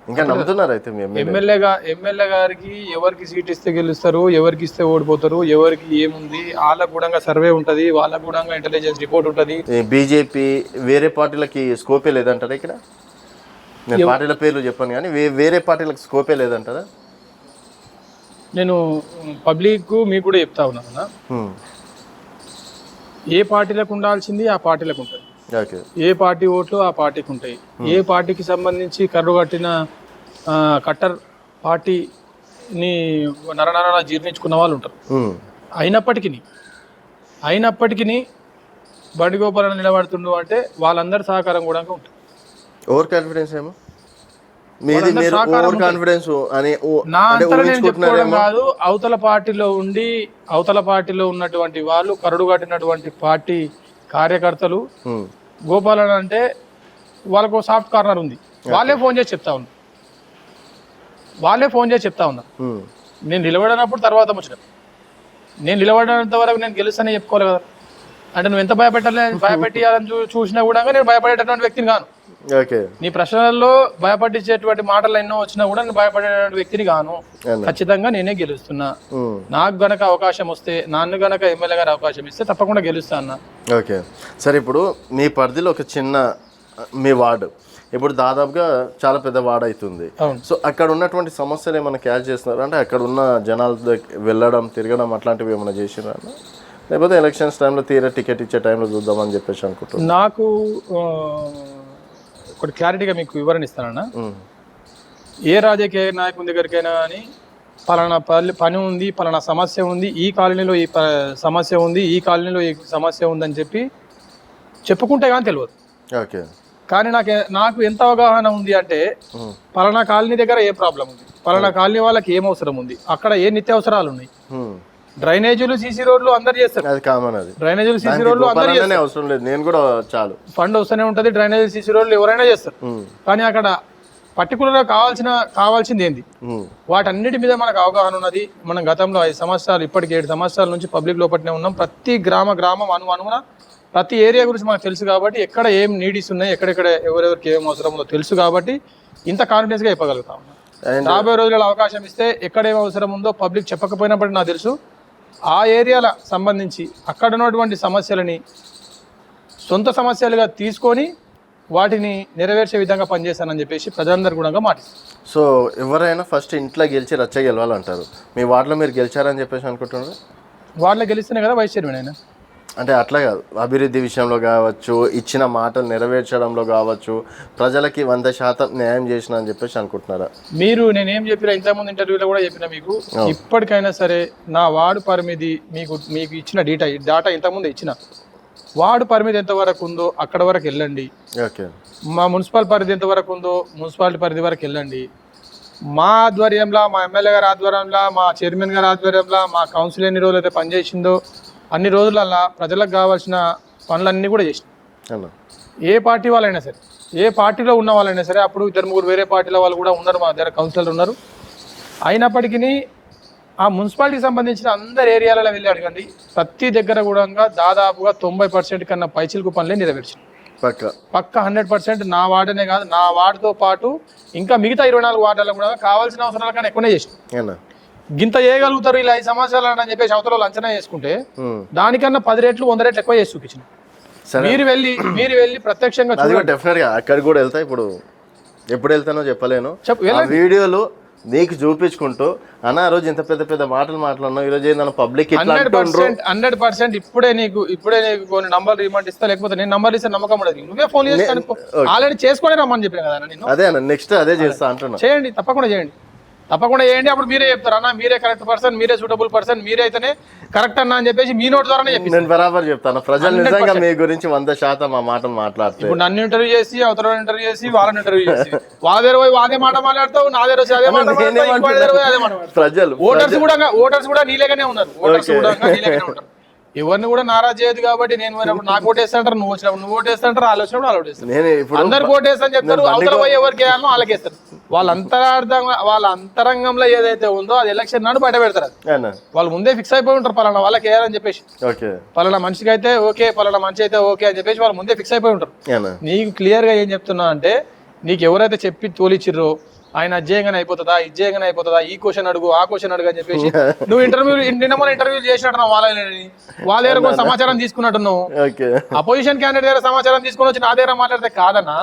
ఇంకా నమ్ముతున్నారు అయితే
ఎమ్మెల్యే గారికి ఎవరికి సీట్ ఇస్తే గెలుస్తారు, ఎవరికి ఇస్తే ఓడిపోతారు, ఎవరికి ఏముంది వాళ్ళకు కూడా సర్వే ఉంటుంది, వాళ్ళకు కూడా ఇంటెలిజెన్స్ రిపోర్ట్ ఉంటుంది.
బీజేపీ వేరే పార్టీలకి స్కోపే లేదంటారా? ఇక్కడ నేను పార్టీల పేర్లు చెప్పాను కానీ వేరే పార్టీలకు స్కోపే లేదంటారా?
నేను పబ్లిక్ మీకు కూడా చెప్తా ఉన్నాను, ఏ పార్టీలకు ఉండాల్సింది ఆ పార్టీలకు ఉంటుంది. ఏ పార్టీ ఓట్లు ఆ పార్టీకి ఉంటాయి. ఏ పార్టీకి సంబంధించి కర్రు కట్టిన కట్టర్ పార్టీని నరనర జీర్ణించుకున్న వాళ్ళు ఉంటారు. అయినప్పటికీ బండి గోపాల్ నిలబడుతుండు అంటే వాళ్ళందరి సహకారం కూడా ఉంటుంది.
ఓవర్ కాన్ఫిడెన్స్ ఏమో
నా అంతలో నేను చెప్పుకోవడం కాదు, అవతల పార్టీలో ఉన్నటువంటి వాళ్ళు కరడు కట్టినటువంటి పార్టీ కార్యకర్తలు గోపాలన్ అంటే వాళ్ళకు సాఫ్ట్ కార్నర్ ఉంది. వాళ్ళే ఫోన్ చేసి చెప్తా ఉన్నారు. నేను నిలబడినప్పుడు తర్వాత ముచ్చట, నేను నిలబడినంత వరకు నేను గెలుస్తానే చెప్పుకోవాలి కదా. అంటే నువ్వు ఎంత భయపెట్టియాలని చూసినా కూడా నేను భయపడేటటువంటి వ్యక్తిని కాను. నీ ప్రశ్నల్లో భయపడించేటువంటి మాటలు ఎన్నో వచ్చినా కూడా నేను భయపడేటువంటి వ్యక్తిని కాను. ఖచ్చితంగా నేనే గెలుస్తున్నా. నాకు గనక అవకాశం వస్తే, నన్ను గనక ఎమ్మెల్యే గారు అవకాశం ఇస్తే తప్పకుండా గెలుస్తా అన్న.
ఓకే, సరే. ఇప్పుడు మీ పరిధిలో ఒక చిన్న మీ వార్డు ఇప్పుడు దాదాపుగా చాలా పెద్ద వార్డు అవుతుంది. సో అక్కడ ఉన్నటువంటి సమస్యలు ఏమైనా క్యాచ్ చేస్తున్నారు అంటే అక్కడ ఉన్న జనాల వెళ్ళడం తిరగడం అట్లాంటివి ఏమైనా చేసినారా? లేకపోతే ఎలక్షన్స్ టైంలో టికెట్ ఇచ్చే టైంలో చూద్దామని చెప్పేసి అనుకుంటున్నాను.
నాకు ఒకటి క్లారిటీగా మీకు వివరణ ఇస్తానన్నా. ఏ రాజకీయ నాయకుని దగ్గరికైనా కానీ పలానా పని ఉంది, పలానా సమస్య ఉంది, ఈ కాలనీలో ఈ సమస్య ఉంది, ఈ కాలనీలో ఈ సమస్య ఉందని చెప్పుకుంటే కానీ తెలియదు.
ఓకే,
కానీ నాకు ఎంత అవగాహన ఉంది అంటే పలానా కాలనీ దగ్గర ఏ ప్రాబ్లం ఉంది, పలానా కాలనీ వాళ్ళకి ఏం అవసరం ఉంది, అక్కడ ఏ నిత్యావసరాలు ఉన్నాయి. డ్రైనేజీలు సీసీ రోడ్లు అందరు చేస్తారు,
అది కామన్. అది
డ్రైనేజీలు సీసీ రోడ్లు అందరూ
అవసరం లేదు, నేను కూడా చాలు ఫండ్
వస్తూనే ఉంటది. డ్రైనేజీ సీసీ రోడ్లు ఎవరైనా చేస్తారు. కానీ అక్కడ పర్టికులర్ గా కావాల్సింది ఏంది, వాటన్నిటి మీద మనకు అవగాహన ఉన్నది. మనం గతంలో 5 సంవత్సరాలు, ఇప్పటికి 7 సంవత్సరాల నుంచి పబ్లిక్ లోపలనే ఉన్నాం. ప్రతి గ్రామం అనుగుణ ప్రతి ఏరియా గురించి మనకు తెలుసు కాబట్టి ఎక్కడ ఏం నీడీస్ ఉన్నాయి, ఎక్కడెక్కడ ఎవరెవరికి ఏం అవసరం ఉందో తెలుసు కాబట్టి ఇంత కాన్ఫిడెన్స్గా చెప్పగలుగుతా ఉన్నాను.
అండ్
రాబోయే రోజులలో అవకాశం ఇస్తే ఎక్కడేం అవసరం ఉందో పబ్లిక్ చెప్పకపోయినప్పటికీ నాకు తెలుసు ఆ ఏరియాల సంబంధించి అక్కడ ఉన్నటువంటి సమస్యలని సొంత సమస్యలుగా తీసుకొని వాటిని నెరవేర్చే విధంగా పనిచేస్తానని చెప్పేసి ప్రజలందరూ కూడా మాటిస్తారు.
సో ఎవరైనా ఫస్ట్ ఇంట్లో గెలిచి రచ్చ గెలవాలంటారు. మీ వార్డులో మీరు గెలిచారని చెప్పేసి అనుకుంటున్నారు?
వాటిలో గెలిస్తేనే కదా వైస్ చైర్మన్ అయినా.
అంటే అట్లా కాదు, అభివృద్ధి విషయంలో కావచ్చు, ఇచ్చిన మాటలు నెరవేర్చడంలో కావచ్చు, ప్రజలకి 100% న్యాయం చేసిన అని చెప్పేసి అనుకుంటున్నారా
మీరు? నేనేం చెప్పినా ఇంతకుముందు ఇంటర్వ్యూలో కూడా చెప్పిన మీకు, ఇప్పటికైనా సరే నా వార్డు పరిమితి మీకు ఇచ్చిన డాటా ఇంతకుముందు ఇచ్చిన వార్డు పరిమితి ఎంతవరకు ఉందో అక్కడ వరకు వెళ్ళండి.
ఓకే.
మా మున్సిపల్ పరిధి ఎంతవరకు ఉందో మున్సిపాలిటీ పరిధి వరకు వెళ్ళండి. మా ఆధ్వర్యంలో, మా ఎమ్మెల్యే గారి ఆధ్వర్యంలో, మా చైర్మన్ గారి ఆధ్వర్యంలో, మా కౌన్సిల్ ఎన్ని రోజులు అయితే పనిచేసిందో అన్ని రోజులల్లా ప్రజలకు కావాల్సిన పనులన్నీ కూడా చేసినాం. ఏ పార్టీ వాళ్ళైనా సరే, ఏ పార్టీలో ఉన్న వాళ్ళైనా సరే, అప్పుడు 2-3 వేరే పార్టీల వాళ్ళు కూడా ఉన్నారు, మా దగ్గర కౌన్సిలర్ ఉన్నారు. అయినప్పటికీ ఆ మున్సిపాలిటీకి సంబంధించిన అందరు ఏరియాలలో వెళ్ళి అడగండి, ప్రతి దగ్గర కూడా దాదాపుగా 90% కన్నా పైచిలకు పనులే నెరవేర్చింది. పక్క 100% నా వార్డనే కాదు, నా వార్డుతో పాటు ఇంకా మిగతా 24 వార్డులలో కూడా కావాల్సిన అవసరాల కన్నా ఎక్కువనే చేసిన. గింత చేయగలుగుతారు ఇలా 5 సంవత్సరాలు అని చెప్పేసి అవతల అంచనా చేసుకుంటే దానికన్నా 10 రెట్లు 100 రెట్లు ఎక్కువ చేసి చూపించిన. మీరు వెళ్ళి ప్రత్యక్షంగా
డెఫినెట్ గా అక్కడికి కూడా వెళ్తా. ఇప్పుడు ఎప్పుడు వెళ్తానో చెప్పలేను. వీడియోలు నీకు చూపించుకుంటూ అన్న రోజు ఇంత పెద్ద పెద్ద మాటలు మాట్లాడినావు, ఈ రోజు ఏందన్న పబ్లిక్
100% ఇప్పుడే నీకు కొన్ని నంబర్లు రిమాండ్ ఇస్తా, లేకపోతే నేను నంబర్ ఇస్తే నమ్మకం ఉండదు. నువ్వే ఫోన్ చేస్తాను, ఆల్రెడీ చేసుకొని రమ్మని చెప్పిన కదా నేను.
అదే అన్న, నెక్స్ట్ అదే చేస్తా అంటున్నా.
చేయండి, తప్పకుండా చేయండి. అప్పుడు మీరే చెప్తారు అన్న, మీరే కరెక్ట్ పర్సన్, మీరే సూటబుల్ పర్సన్, మీరే అయితేనే కరెక్ట్ అన్న అని చెప్పేసి మీ నోట్ ద్వారానే చెప్పి
నేను బరాబర్ చెప్తాను. ప్రజలు నిజంగా మీ గురించి 100% ఆ మాటలు మాట్లాడుతారు.
ఇప్పుడు నన్ను ఇంటర్వ్యూ చేసి, అవతల ఇంటర్వ్యూ చేసి, వాళ్ళని ఇంటర్వ్యూ చేసి, వాళ్ళ దగ్గర పోయి అదే మాట మాట్లాడతావు, నా దగ్గర వచ్చి అదే మాట మాట్లాడతావు.
ప్రజలు
ఓటర్స్ కూడా నీలేగానే ఉన్నారు. ఓటర్స్ కూడా నీలేగానే ఉంటారు. ఎవరిని కూడా నారాజ్ చేయదు. కాబట్టి నేను నాకు ఓటేస్తాంటారు, నువ్వు వచ్చినప్పుడు నువ్వు ఓటేస్తాంటారు, వాళ్ళు వచ్చినప్పుడు వాళ్ళు ఓటేస్తారు. అందరికి ఓటేస్తాను చెప్తారు, అవతల పోయి ఎవరికి వేయాలో వాళ్ళకేస్తారు. వాళ్ళ అంతరంగంలో ఏదైతే ఉందో అది ఎలక్షన్ నాడు బయట పెడతారు. వాళ్ళు ముందే ఫిక్స్ అయిపోయి ఉంటారు, పలానా వాళ్ళకి వేయాలని చెప్పేసి. పలానా మనిషికి అయితే ఓకే, పలానా మనిషి అయితే ఓకే అని చెప్పేసి వాళ్ళు ముందే ఫిక్స్ అయిపోయి ఉంటారు. నీకు క్లియర్ గా ఏం చెప్తున్నా అంటే, నీకు ఎవరైతే చెప్పి తోలిచ్చిర్రో ఆయన అజ్జయంగానే అయిపోతుందా, ఇజ్జయంగానే అయిపోతుందా, ఈ క్వశ్చన్ అడుగు, ఆ క్వశ్చన్ అడుగు అని చెప్పేసి నువ్వు ఇంటర్వ్యూ చేసినట్టు వాళ్ళ దగ్గర సమాచారం తీసుకున్నట్టున్నావు. అపోజిషన్ క్యాండిడేట్ దగ్గర సమాచారం తీసుకుని వచ్చి నా దగ్గర మాట్లాడితే కాదన్నా.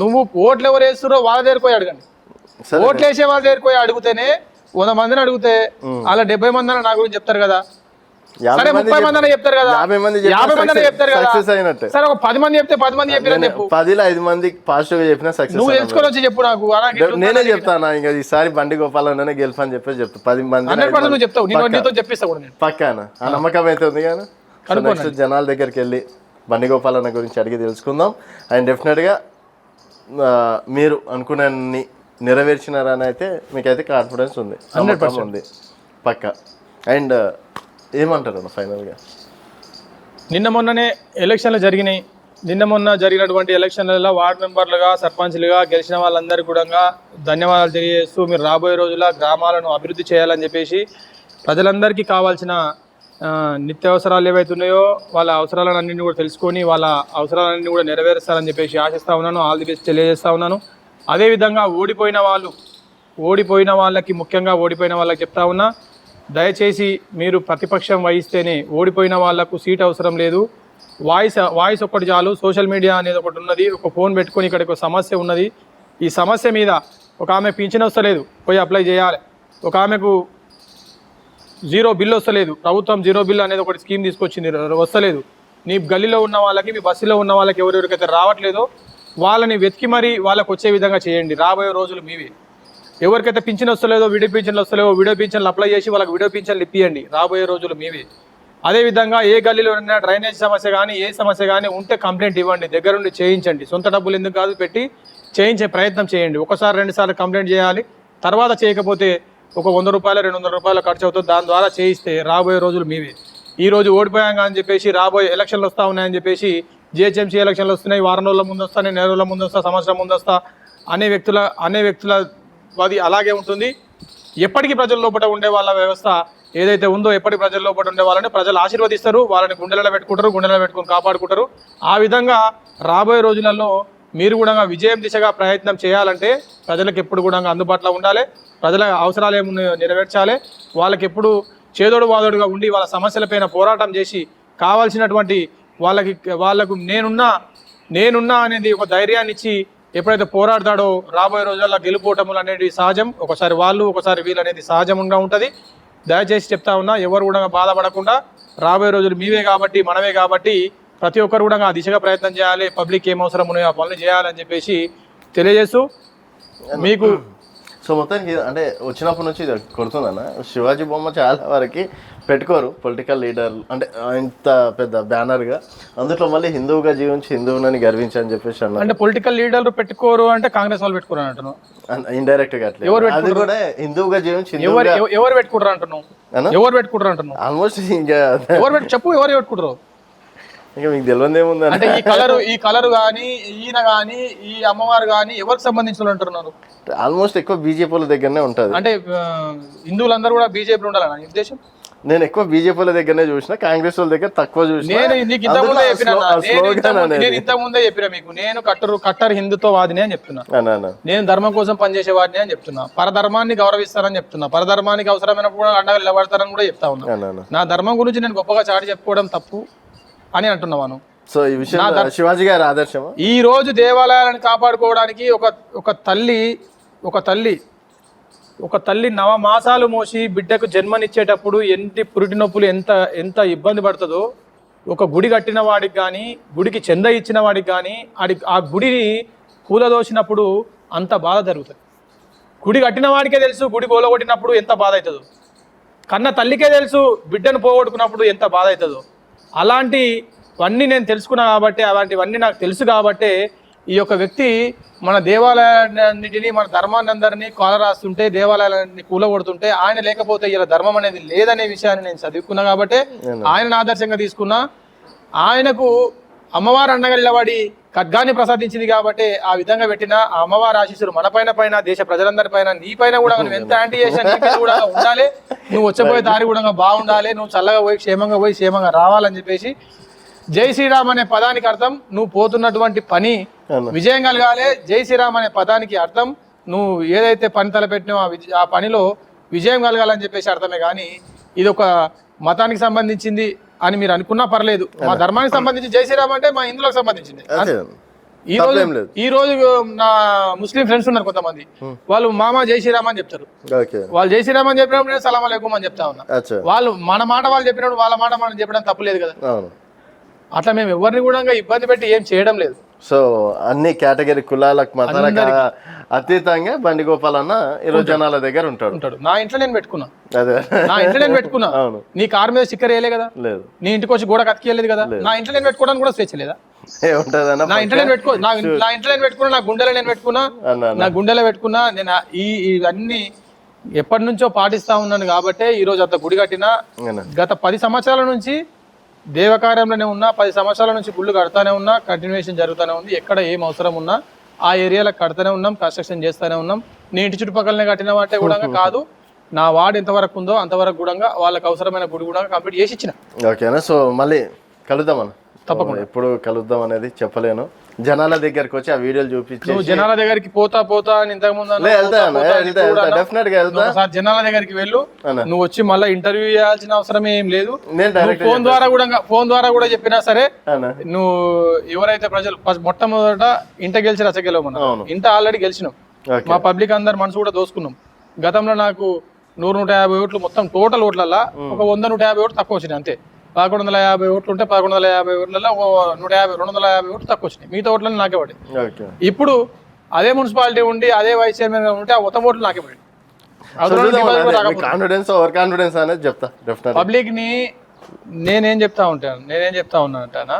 నువ్వు ఓట్లు ఎవరు వేస్తున్నారో వాళ్ళ దగ్గర పోయి అడగండి. ఓట్లు వేసే వాళ్ళ దగ్గర పోయి అడిగితేనే 100 మందిని అడిగితే అలా 70 మంది అని నా గురించి చెప్తారు కదా. సరే 30 మంది అని చెప్తారు కదా, 50 మంది చెప్తారు కదా. సరే ఒక 10 మంది చెప్తే 10 మంది చెప్పారని చెప్పు.
10లో 5 మంది పాజిటివ్ గా చెప్పినా సక్సెస్.
నువ్వు తెలుసుకొని వచ్చి చెప్పు నాకు.
నేనే చెప్తాను ఇంకా ఈసారి బండి గోపాలనే గెలుపు అని చెప్పేసి చెప్తా. 10 మంది
100% నువ్వు చెప్తావు, నీతో చెప్పిస్తా కూడా నేను.
పక్కానా ఆ నమ్మకం అయితే ఉంది కానీ నెక్స్ట్ జనాల దగ్గరికి వెళ్ళి బండి గోపాలన్న గురించి అడిగి తెలుసుకుందాం. అండ్ డెఫినెట్ గా మీరు అనుకునే నెరవేర్చినారని అయితే మీకైతే కాన్ఫిడెన్స్ ఉంది, 100% ఉంది పక్క. అండ్ ఏమంటారు అన్న ఫైనల్గా?
నిన్న మొన్ననే ఎలక్షన్లు జరిగినాయి. మొన్న జరిగినటువంటి ఎలక్షన్లలో వార్డు మెంబర్లుగా, సర్పంచ్లుగా గెలిచిన వాళ్ళందరికీ కూడా ధన్యవాదాలు తెలియజేస్తూ, మీరు రాబోయే రోజుల్లో గ్రామాలను అభివృద్ధి చేయాలని చెప్పేసి ప్రజలందరికీ కావాల్సిన నిత్యావసరాలు ఏవైతున్నాయో వాళ్ళ అవసరాలన్నింటినీ కూడా తెలుసుకొని వాళ్ళ అవసరాలన్నీ కూడా నెరవేరుస్తారని చెప్పేసి ఆశిస్తూ ఉన్నాను. ఆల్ ది బెస్ట్ తెలియజేస్తూ ఉన్నాను. అదేవిధంగా ఓడిపోయిన వాళ్ళకి, ముఖ్యంగా ఓడిపోయిన వాళ్ళకి చెప్తా ఉన్నా, దయచేసి మీరు ప్రతిపక్షం వహిస్తేనే, ఓడిపోయిన వాళ్లకు సీట్ అవసరం లేదు, వాయిస్ ఒక్కటి చాలు. సోషల్ మీడియా అనేది ఒకటి ఉన్నది, ఒక ఫోన్ పెట్టుకొని ఇక్కడ ఒక సమస్య ఉన్నది, ఈ సమస్య మీద ఒక ఆమె పింఛన్ వస్తలేదు, పోయి అప్లై చేయాలి. ఒక ఆమెకు 0 బిల్ వస్తలేదు, ప్రభుత్వం 0 బిల్ అనేది ఒకటి స్కీమ్ తీసుకొచ్చింది, వస్తలేదు. నీ గల్లీలో ఉన్న వాళ్ళకి, మీ బస్సులో ఉన్న వాళ్ళకి ఎవరెవరికైతే రావట్లేదో వాళ్ళని వెతికి మరీ వాళ్ళకి వచ్చే విధంగా చేయండి. రాబోయే రోజులు మీవి. ఎవరికైతే పింఛన్ వస్తలేదో, వీడియో పింఛన్లు వస్తలేవో, వీడియో పింఛన్లు అప్లై చేసి వాళ్ళకి వీడియో పింఛన్లు ఇప్పియండి. రాబోయే రోజులు మీవి. అదేవిధంగా ఏ గల్లీలో ఉన్న డ్రైనేజ్ సమస్య కానీ, ఏ సమస్య కానీ ఉంటే కంప్లైంట్ ఇవ్వండి, దగ్గరుండి చేయించండి. సొంత డబ్బులు ఎందుకు కాదు, పెట్టి చేయించే ప్రయత్నం చేయండి. 1-2 సార్లు కంప్లైంట్ చేయాలి. తర్వాత చేయకపోతే ఒక 100 రూపాయలు 200 రూపాయలు ఖర్చు అవుతుంది. దాని ద్వారా చేయిస్తే రాబోయే రోజులు మీవి. ఈ రోజు ఓడిపోయాం అని చెప్పేసి, రాబోయే ఎలక్షన్లు వస్తూ ఉన్నాయని చెప్పేసి, జిహెచ్ఎంసీ ఎలక్షన్లు వస్తున్నాయి, వారం రోజుల ముందు వస్తా, నేను 2 రోజుల ముందు వస్తా, సంవత్సరం ముందు వస్తా అనే వ్యక్తుల అది అలాగే ఉంటుంది. ఎప్పటికీ ప్రజల లోపల ఉండే వాళ్ళ వ్యవస్థ ఏదైతే ఉందో, ఎప్పటికీ ప్రజల లోపల ఉండే వాళ్ళని ప్రజలు ఆశీర్వదిస్తారు, వాళ్ళని గుండెలలో పెట్టుకుంటారు, గుండెలలో పెట్టుకుని కాపాడుకుంటారు. ఆ విధంగా రాబోయే రోజులలో మీరు కూడా విజయం దిశగా ప్రయత్నం చేయాలంటే ప్రజలకు ఎప్పుడు కూడా అందుబాటులో ఉండాలి, ప్రజల అవసరాలు ఏమి నెరవేర్చాలి, వాళ్ళకి ఎప్పుడు చేదోడు వాదోడుగా ఉండి వాళ్ళ సమస్యలపైన పోరాటం చేసి కావాల్సినటువంటి వాళ్ళకు నేనున్నా అనేది ఒక ధైర్యాన్ని ఇచ్చి ఎప్పుడైతే పోరాడతాడో రాబోయే రోజుల్లో గెలుపోవటములు అనేది సహజం. ఒకసారి వాళ్ళు ఒకసారి వీళ్ళు అనేది సహజంగా ఉంటుంది. దయచేసి చెప్తా ఉన్నా, ఎవరు కూడా బాధపడకుండా రాబోయే రోజులు మీవే కాబట్టి మనమే కాబట్టి ప్రతి ఒక్కరు కూడా ఆ దిశగా ప్రయత్నం చేయాలి, పబ్లిక్ ఏం అవసరం ఉన్నాయో ఆ పనులు చేయాలని చెప్పేసి తెలియజేస్తూ మీకు
సో మొత్తానికి అంటే వచ్చినప్పటి నుంచి ఇది కొడుతుందన్న శివాజీ బొమ్మ చాలా వరకు పెట్టుకోరు పొలిటికల్ లీడర్లు, అంటే ఇంత పెద్ద బ్యానర్గా అందులో మళ్ళీ హిందువుగా జీవించి హిందువునని గర్వించని చెప్పేసి అన్నారు.
అంటే పొలిటికల్ లీడర్లు పెట్టుకోరు అంటే కాంగ్రెస్ వాళ్ళు పెట్టుకోరు అంటున్నావు,
ఇండైరెక్ట్ గా అట్లా అది కూడా హిందువుగా జీవించి
ఎవరు పెట్టుకుంటారు అంటున్నావు, ఎవరు పెట్టుకుంటారు అంటున్నావు
ఆల్మోస్ట్ ఇంకా
చెప్పు ఎవరు పెట్టుకుంటారు
ఇంకా మీకు తెలియదు ఏముంది
అంటే ఈ కలర్ కానీ ఈయన కానీ ఈ అమ్మవారు కానీ ఎవరికి సంబంధించిన అంటున్నారు.
ఆల్మోస్ట్ ఎక్కువ బీజేపీల దగ్గరనే ఉంటుంది.
అంటే హిందువులందరూ కూడా బీజేపీ ఉండాలని ఉద్దేశం.
నేను ఎక్కువ బీజేపీల దగ్గరనే చూసిన, కాంగ్రెస్ వాళ్ళ దగ్గర తక్కువ చూసిన.
నేను ఇంతకుముందే చెప్పిన మీకు, నేను కట్టర్ హిందుత్వ వాదిని అని చెప్తున్నా, నేను ధర్మం కోసం పనిచేసే వాడిని అని చెప్తున్నా, పరధర్మాన్ని గౌరవిస్తానని చెప్తున్నా, పరధర్మానికి అవసరమైనప్పుడు అండగా నిలబడతారని కూడా చెప్తా ఉన్నా. నా ధర్మం గురించి నేను గొప్పగా చాటి చెప్పుకోవడం తప్పు అని అంటున్నాను.
సో ఈ విషయం శివాజీ గారి ఆదర్శం.
ఈ రోజు దేవాలయాలను కాపాడుకోవడానికి ఒక తల్లి 9 మాసాలు మోసి బిడ్డకు జన్మనిచ్చేటప్పుడు పురిటి నొప్పులు ఎంత ఇబ్బంది పడుతుందో, ఒక గుడి కట్టిన వాడికి కానీ గుడికి చెంద ఇచ్చిన వాడికి కానీ ఆ గుడిని కూలదోసినప్పుడు అంత బాధ జరుగుతుంది. గుడి కట్టిన వాడికే తెలుసు గుడి కూలగొట్టినప్పుడు ఎంత బాధ అవుతుందో, కన్న తల్లికే తెలుసు బిడ్డను పోగొట్టుకున్నప్పుడు ఎంత బాధ అవుతుందో. అలాంటివన్నీ నేను తెలుసుకున్నా కాబట్టి, అలాంటివన్నీ నాకు తెలుసు కాబట్టే ఈ యొక్క వ్యక్తి మన దేవాలయాన్నింటినీ మన ధర్మాన్ని అందరినీ కోలరాస్తుంటే, దేవాలయాలన్నీ కూలగొడుతుంటే, ఆయన లేకపోతే ఇలా ధర్మం అనేది లేదనే విషయాన్ని నేను చదువుకున్నా కాబట్టి ఆయనను ఆదర్శంగా తీసుకున్నా. ఆయనకు అమ్మవారు అండగా నిలబడి ఖడ్గాన్ని ప్రసాదించింది కాబట్టి ఆ విధంగా పెట్టిన ఆ అమ్మవారి ఆశీస్సులు మన పైన దేశ ప్రజలందరి పైన నీ పైన కూడా నువ్వు ఎంత యాంటీ చేసినా కూడా ఉండాలి, నువ్వు వచ్చేపోయే దారి కూడా బాగుండాలి, నువ్వు చల్లగా పోయి క్షేమంగా రావాలని చెప్పేసి జై శ్రీరామ్ అనే పదానికి అర్థం నువ్వు పోతున్నటువంటి పని విజయం కలగాలి. జై శ్రీరామ్ అనే పదానికి అర్థం నువ్వు ఏదైతే పని తలపెట్టినావో ఆ పనిలో విజయం కలగాలని చెప్పేసి అర్థమే. కానీ ఇది ఒక మతానికి సంబంధించింది అని మీరు పర్లేదు, మా ధర్మానికి సంబంధించి జై శ్రీరామ్ అంటే మా హిందువులకు సంబంధించింది. ఈ రోజు నా ముస్లిం ఫ్రెండ్స్ ఉన్నారు కొంతమంది, వాళ్ళు మామ జై శ్రీరామ్ అని చెప్తారు. వాళ్ళు జై శ్రీరామ్ అని చెప్పినప్పుడు నేను సలాం అలైకుం అని చెప్తా ఉన్నా. వాళ్ళు మన మాట వాళ్ళు చెప్పినప్పుడు వాళ్ళ మాట మనం చెప్పడం తప్పులేదు కదా. అట్లా మేము ఎవరిని కూడా ఇబ్బంది పెట్టి ఏం చేయడం లేదు.
సో అన్ని కేటగిరీ కులాలకు మతాలకు అతీతంగా బండి గోపాల్ అన్న ఈరోజు జనాల దగ్గర ఉంటాడు.
నా ఇంట్లో నేను పెట్టుకున్నా నీ కార్ మీద స్టిక్కర్ వేయలే కదా, లేదు నీ ఇంటికి వచ్చి గోడ కతికేయలేదు కదా, నా ఇంట్లో నేను పెట్టుకోవడానికి కూడా స్వేచ్ఛ లేదా? నా ఇంట్లో నేను పెట్టుకున్నా, నా గుండెలో నేను పెట్టుకున్నా. నేను ఇవన్నీ ఎప్పటి నుంచో పాటిస్తా ఉన్నాను కాబట్టి ఈ రోజు అంత గుడి కట్టినా. గత 10 సంవత్సరాల నుంచి దేవకార్యంలోనే ఉన్నా, 10 సంవత్సరాల నుంచి గుళ్ళు కడతానే ఉన్నా, కంటిన్యూషన్ జరుగుతూనే ఉంది. ఎక్కడ ఏం అవసరం ఉన్నా ఆ ఏరియాలో కడతానే ఉన్నాం, కన్స్ట్రక్షన్ చేస్తూనే ఉన్నాం. నీ ఇంటి చుట్టుపక్కలనే కట్టిన అంటే కూడా కాదు, నా వార్డు ఎంతవరకు ఉందో అంతవరకు కూడా వాళ్ళకి అవసరమైన గుడి కూడా కంప్లీట్ చేసి ఇచ్చిన.
ఓకేనా? సో మళ్ళీ కలుద్దామన్న, తప్పకుండా. ఎప్పుడు కలుద్దాం అనేది చెప్పలేను. జనాల దగ్గరికి వచ్చి ఆ వీడియోలు చూపించి
జనాల దగ్గరికి పోతా అని ఇంతకుముందు జనాల దగ్గరికి వెళ్ళు. నువ్వు వచ్చి మళ్ళీ ఇంటర్వ్యూ చేయాల్సిన అవసరం ఏం లేదు. ఫోన్ ద్వారా కూడా చెప్పినా సరే, నువ్వు ఎవరైతే ప్రజలు మొట్టమొదట ఇంట గెలిచి రచగెలవు, మనం ఇంట ఆల్రెడీ గెలిచినాం. మా పబ్లిక్ అందరు మనసు కూడా దోసుకున్నాం. గతంలో నాకు 100-150 ఓట్లు మొత్తం టోటల్ ఓట్లల్లో ఒక 100-150 ఓట్లు తక్కువ వచ్చినాయి అంతే. 1150 ఓట్లు ఉంటే 1150 ఓట్లలో 150-250 ఓట్లు తక్కువ వచ్చినాయి. మిగతా ఓట్లను నాకే పడి. ఇప్పుడు అదే మున్సిపాలిటీ ఉండి అదే వైస్ చైర్మన్ ఉంటే ఆ మొత్తం ఓట్లు నాకే పడి. పబ్లిక్ ని నేనేం చెప్తా ఉన్నానంటానా,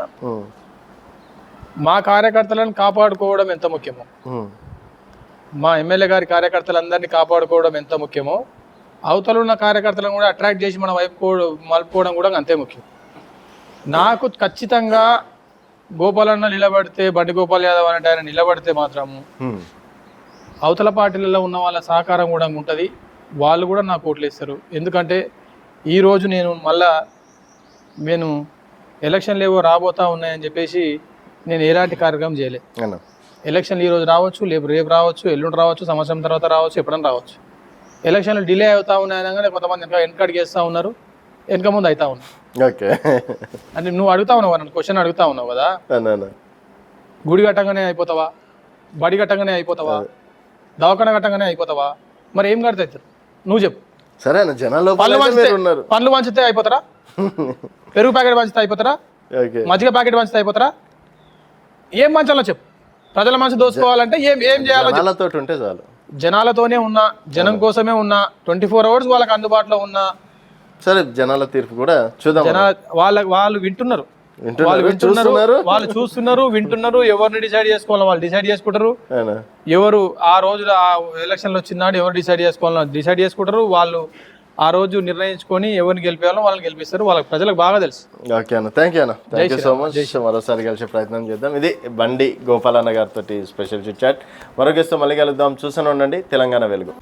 మా కార్యకర్తలను కాపాడుకోవడం ఎంత ముఖ్యమో, మా ఎమ్మెల్యే గారి కార్యకర్తలందరినీ కాపాడుకోవడం ఎంత ముఖ్యమో, అవతల ఉన్న కార్యకర్తలను కూడా అట్రాక్ట్ చేసి మన వైపు మలుపుకోవడం కూడా అంతే ముఖ్యం. నాకు ఖచ్చితంగా గోపాలన్న నిలబడితే, బండి గోపాల్ యాదవ్ అంటే ఆయన నిలబడితే మాత్రము అవతల పార్టీలలో ఉన్న వాళ్ళ సహకారం కూడా ఉంటుంది. వాళ్ళు కూడా నాకు ఓట్లు వేస్తారు. ఎందుకంటే ఈరోజు నేను ఎలక్షన్లు ఏవో రాబోతా ఉన్నాయని చెప్పేసి నేను ఎలాంటి కార్యక్రమం చేయలే. ఎలక్షన్లు ఈ రోజు రావచ్చు, రేపు రావచ్చు, ఎల్లుండి రావచ్చు, సంవత్సరం తర్వాత రావచ్చు, ఎప్పుడైనా రావచ్చు. ఎలక్షన్లు డిలే అవుతా ఉన్నాయనగానే కొంతమంది వెనకడికి వేస్తూ ఉన్నారు, వెనక ముందు అవుతా ఉన్నారు.
ఓకే.
అంటే నువ్వు అడుగుతా ఉన్నావు, నన్ను క్వశ్చన్ అడుగుతా ఉన్నావు కదా, గుడి కట్టంగానే అయిపోతావా, బడి కట్టంగానే అయిపోతావా, దవాఖాన కట్టంగానే అయిపోతావా? మరి ఏం కడతాయి నువ్వు చెప్పు.
సరే అన్న, జనాల్లో
పండ్లు పంచితే అయిపోతారా? పెరుగు ప్యాకెట్ పంచితే అయిపోతారా? మజ్జిగ ప్యాకెట్ పంచితే అయిపోతారా? ఏం పంచాలో చెప్పు. ప్రజల మనసు దోచుకోవాలంటే ఏం చేయాలో
ఉంటే చాలు.
జనాలతోనే ఉన్నా, జనం కోసమే ఉన్నా, 24 hours వాళ్ళకి అందుబాటులో ఉన్నా.
సరే, జనాల తీర్పు కూడా చూద్దాం.
వాళ్ళు వింటున్నారు, వాళ్ళు చూస్తున్నారు, వింటున్నారు. ఎవరిని డిసైడ్ చేసుకోవాలో వాళ్ళు డిసైడ్ చేసుకుంటారు. ఎవరు ఆ రోజు ఆ ఎలక్షన్లు వచ్చినాడు ఎవరు డిసైడ్ చేసుకోవాలో డిసైడ్ చేసుకుంటారు. వాళ్ళు ఆ రోజు నిర్ణయించుకొని ఎవరిని గెలిపేయాలో వాళ్ళని గెలిపిస్తారు. వాళ్ళకి ప్రజలకు బాగా తెలుసు.
ఓకే అన్న, థ్యాంక్ యూ అన్న, థ్యాంక్ యూ సో మచ్. మరోసారి కలిసే ప్రయత్నం చేద్దాం. ఇది బండి గోపాలన్న గారితో స్పెషల్ చిట్ చాట్. మరొక మళ్ళీ కలుద్దాం. చూస్తూనే ఉండండి తెలంగాణ వెలుగు.